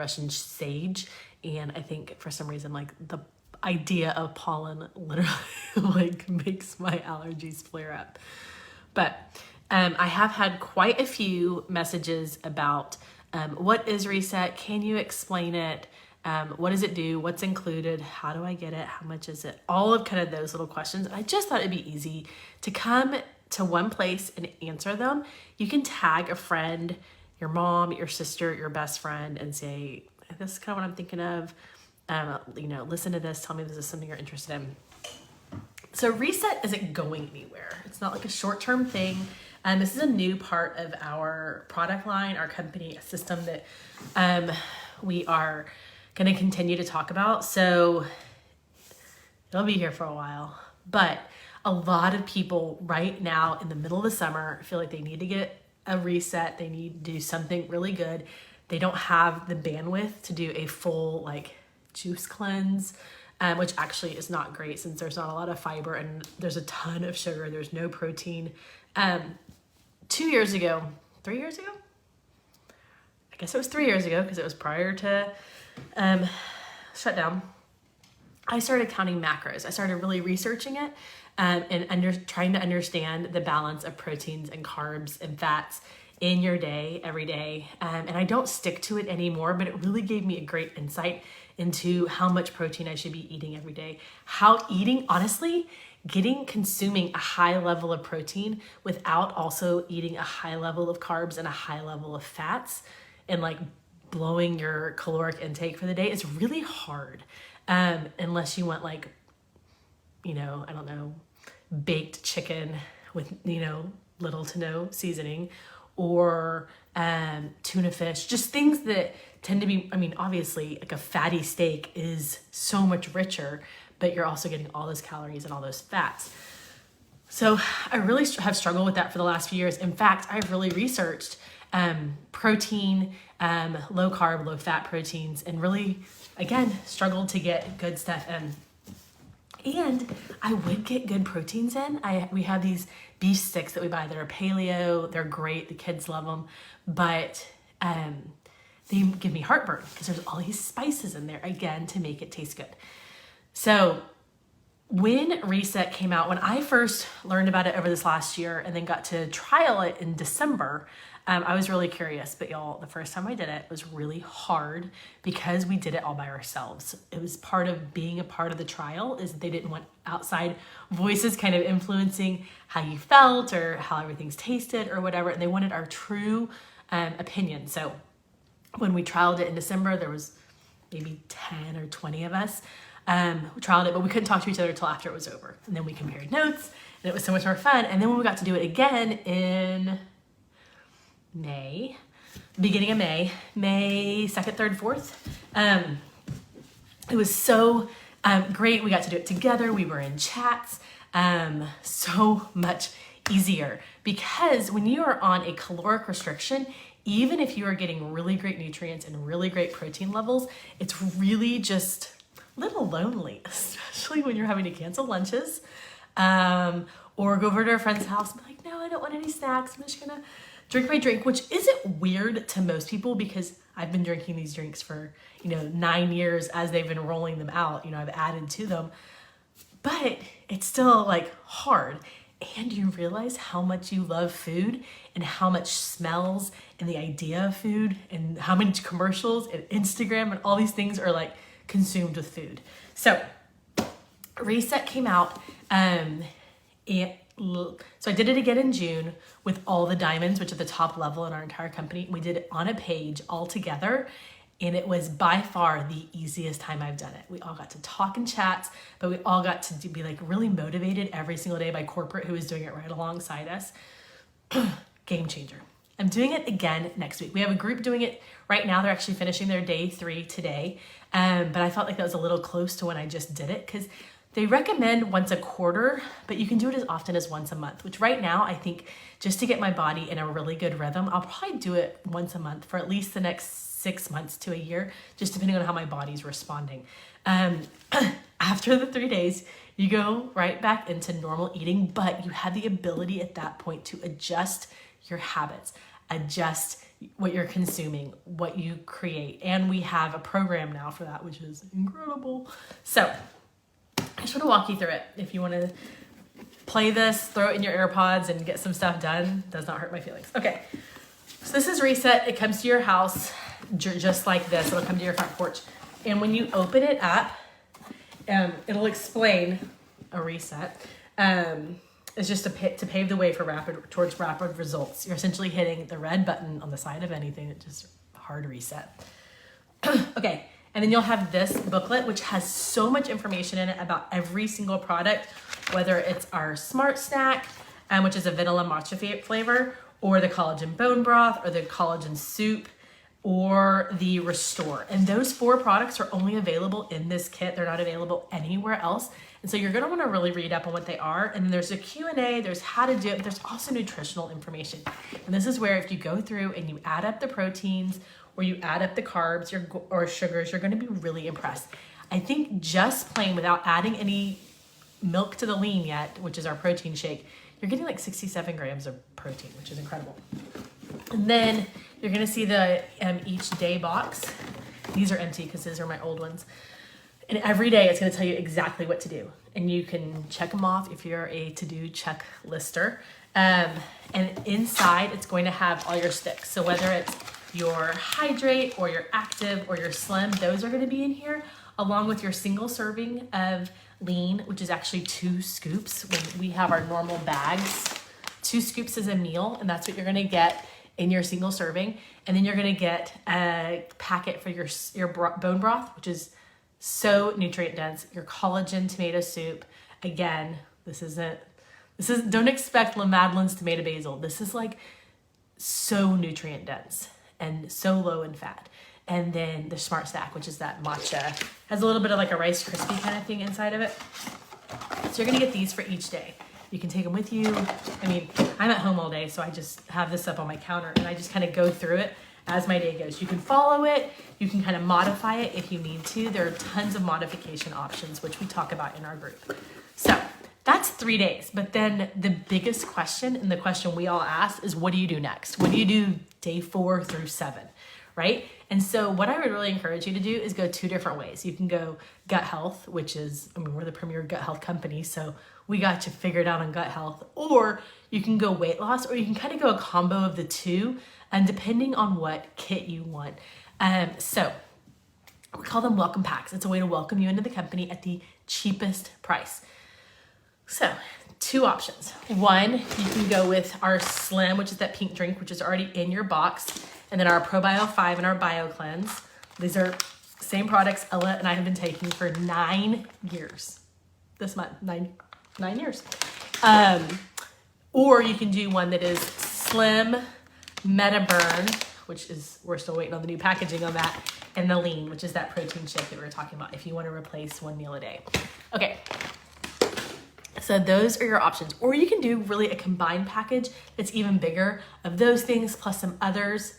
Russian sage. And I think for some reason, like the idea of pollen literally like makes my allergies flare up. But I have had quite a few messages about what is Reset? Can you explain it? What does it do? What's included? How do I get it? How much is it? All of kind of those little questions. I just thought it'd be easy to come to one place and answer them. You can tag a friend, your mom, your sister, your best friend, and say, this is kind of what I'm thinking of. Listen to this. Tell me if this is something you're interested in. So Reset isn't going anywhere. It's not like a short-term thing. This is a new part of our product line, our company, a system that we are going to continue to talk about. So it'll be here for a while. But a lot of people right now in the middle of the summer feel like they need to get a reset. They need to do something really good. They don't have the bandwidth to do a full like juice cleanse, which actually is not great since there's not a lot of fiber and there's a ton of sugar. There's no protein. 3 years ago, I guess it was 3 years ago because it was prior to shutdown, I started counting macros. I started really researching it and trying to understand the balance of proteins and carbs and fats in your day, every day. And I don't stick to it anymore, but it really gave me a great insight into how much protein I should be eating every day. How consuming a high level of protein without also eating a high level of carbs and a high level of fats and like blowing your caloric intake for the day is really hard. Unless you want like, baked chicken with, little to no seasoning, or tuna fish, just things that tend to be, obviously like a fatty steak is so much richer, but you're also getting all those calories and all those fats. So I really have struggled with that for the last few years. In fact, I've really researched protein, low carb, low fat proteins, and really, again, struggled to get good stuff in. And I would get good proteins in. We have these beef sticks that we buy that are paleo. They're great. The kids love them. But they give me heartburn because there's all these spices in there, again, to make it taste good. So when Reset came out, when I first learned about it over this last year and then got to trial it in December, I was really curious. But y'all, the first time I did it was really hard because we did it all by ourselves. It was part of being a part of the trial is they didn't want outside voices kind of influencing how you felt or how everything's tasted or whatever. And they wanted our true opinion. So when we trialed it in December, there was maybe 10 or 20 of us. We trialed it, but we couldn't talk to each other until after it was over. And then we compared notes and it was so much more fun. And then when we got to do it again in beginning of May 2nd, 3rd, 4th, it was so great. We got to do it together. We were in chats, so much easier because when you are on a caloric restriction, even if you are getting really great nutrients and really great protein levels, it's really just a little lonely, especially when you're having to cancel lunches or go over to a friend's house and be like, no, I don't want any snacks. I'm just gonna drink my drink, which isn't weird to most people because I've been drinking these drinks for, 9 years as they've been rolling them out. I've added to them, but it's still like hard. And you realize how much you love food and how much smells and the idea of food and how many commercials and Instagram and all these things are like consumed with food. So Reset came out. So I did it again in June with all the diamonds, which are the top level in our entire company. We did it on a page all together. And it was by far the easiest time I've done it. We all got to talk and chat, but we all got to be like really motivated every single day by corporate who was doing it right alongside us. Game changer. I'm doing it again next week. We have a group doing it right now. They're actually finishing their day 3 today. But I felt like that was a little close to when I just did it because they recommend once a quarter, but you can do it as often as once a month, which right now I think just to get my body in a really good rhythm, I'll probably do it once a month for at least the next 6 months to a year, just depending on how my body's responding. After the 3 days, you go right back into normal eating, but you have the ability at that point to adjust your habits, adjust what you're consuming, what you create. And we have a program now for that, which is incredible. So I just want to walk you through it. If you want to play this, throw it in your AirPods and get some stuff done, does not hurt my feelings. Okay, so this is Reset. It comes to your house just like this. It'll come to your front porch. And when you open it up, it'll explain a reset. It's just to pave the way for towards rapid results. You're essentially hitting the red button on the side of anything that just hard reset. Okay, and then you'll have this booklet, which has so much information in it about every single product, whether it's our Smart Snack, which is a vanilla matcha flavor, or the collagen bone broth, or the collagen soup, or the Restore. And those 4 products are only available in this kit. They're not available anywhere else. And so you're gonna wanna really read up on what they are. And then there's a Q&A, there's how to do it, but there's also nutritional information. And this is where if you go through and you add up the proteins, or you add up the carbs or sugars, you're gonna be really impressed. I think just plain without adding any milk to the lean yet, which is our protein shake, you're getting like 67 grams of protein, which is incredible. And then you're gonna see the each day box. These are empty because these are my old ones. And every day it's gonna tell you exactly what to do. And you can check them off if you're a to-do checklister. And inside it's going to have all your sticks. So whether it's your Hydrate or your Active or your Slim, those are gonna be in here, along with your single serving of lean, which is actually 2 scoops. When we have our normal bags, 2 scoops is a meal, and that's what you're gonna get in your single serving. And then you're gonna get a packet for your bone broth, which is so nutrient dense. Your collagen tomato soup. Again, don't expect La Madeleine's tomato basil. This is like so nutrient dense and so low in fat. And then the Smart Snack, which is that matcha, has a little bit of like a Rice Krispie kind of thing inside of it. So you're gonna get these for each day. You can take them with you. I mean, I'm at home all day, so I just have this up on my counter and I just kind of go through it as my day goes. You can follow it, you can kind of modify it if you need to. There are tons of modification options, which we talk about in our group. So that's 3 days. But then the biggest question, and the question we all ask, is what do you do next? What do you do day 4 through 7, right? And so what I would really encourage you to do is go 2 different ways. You can go gut health, which is, we're the premier gut health company, so we got you figured out on gut health. Or you can go weight loss, or you can kind of go a combo of the 2, and depending on what kit you want. So we call them welcome packs. It's a way to welcome you into the company at the cheapest price. So 2 options. 1, you can go with our Slim, which is that pink drink, which is already in your box. And then our ProBio 5 and our Bio Cleanse. These are same products Ella and I have been taking for 9 years. This month, 9 years. Or you can do one that is Slim, MetaBurn, which is, we're still waiting on the new packaging on that, and the Lean, which is that protein shake that we were talking about if you want to replace 1 meal a day. Okay. So those are your options. Or you can do really a combined package that's even bigger of those things plus some others.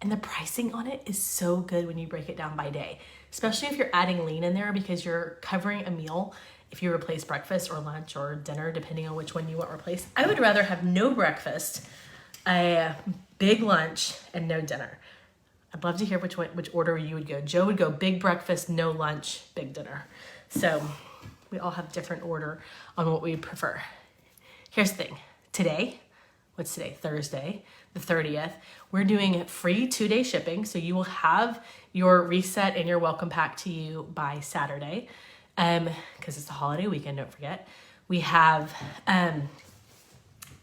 And the pricing on it is so good when you break it down by day, especially if you're adding lean in there because you're covering a meal. If you replace breakfast or lunch or dinner, depending on which one you want replaced, I would rather have no breakfast, a big lunch, and no dinner. I'd love to hear which order you would go. Joe would go big breakfast, no lunch, big dinner. So we all have different order on what we prefer. Here's the thing. Today, what's today? Thursday, the 30th. We're doing free 2-day shipping. So you will have your Reset and your welcome pack to you by Saturday. Because it's the holiday weekend, don't forget. We have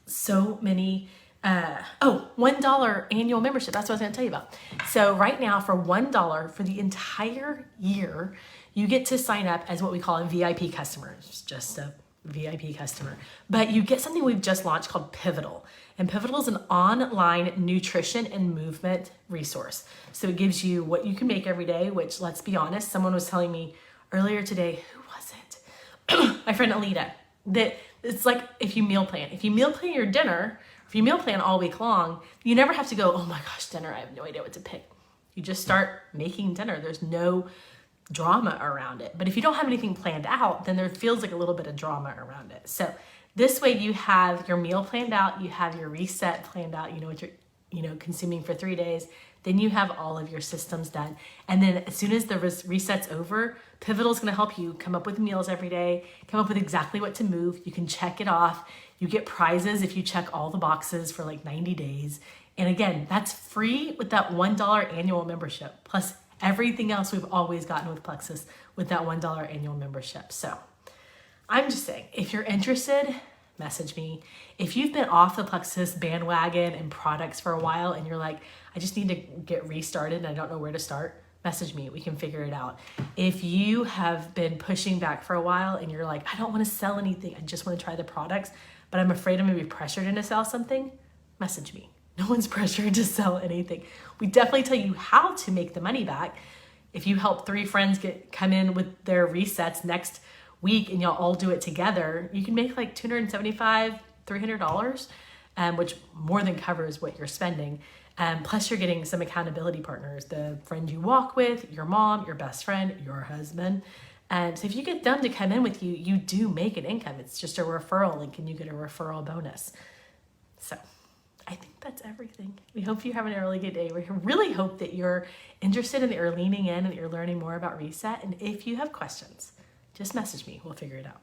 so many, $1 annual membership. That's what I was gonna tell you about. So right now for $1 for the entire year, you get to sign up as what we call a VIP customer. It's just a VIP customer. But you get something we've just launched called Pivotal. And Pivotal is an online nutrition and movement resource. So it gives you what you can make every day, which, let's be honest, someone was telling me earlier today, who was it? My friend Alita, that it's like if you meal plan your dinner, if you meal plan all week long, you never have to go, oh my gosh, dinner, I have no idea what to pick. You just start making dinner. There's no drama around it. But if you don't have anything planned out, then there feels like a little bit of drama around it. So this way you have your meal planned out, you have your reset planned out, you know what consuming for 3 days, then you have all of your systems done. And then as soon as the reset's over, Pivotal is going to help you come up with meals every day, come up with exactly what to move. You can check it off. You get prizes if you check all the boxes for like 90 days. And again, that's free with that $1 annual membership, plus everything else we've always gotten with Plexus with that $1 annual membership. So I'm just saying, if you're interested, message me. If you've been off the Plexus bandwagon and products for a while and you're like, I just need to get restarted and I don't know where to start, message me. We can figure it out. If you have been pushing back for a while and you're like, I don't want to sell anything, I just want to try the products, but I'm afraid I'm going to be pressured into sell something, message me. No one's pressured to sell anything. We definitely tell you how to make the money back. If you help 3 friends come in with their resets next week and y'all all do it together, you can make like $275, $300, which more than covers what you're spending. Plus you're getting some accountability partners, the friend you walk with, your mom, your best friend, your husband. And so if you get them to come in with you, you do make an income. It's just a referral link and you get a referral bonus. So I think that's everything. We hope you're having a really good day. We really hope that you're interested and that you're leaning in and that you're learning more about Reset. And if you have questions, just message me. We'll figure it out.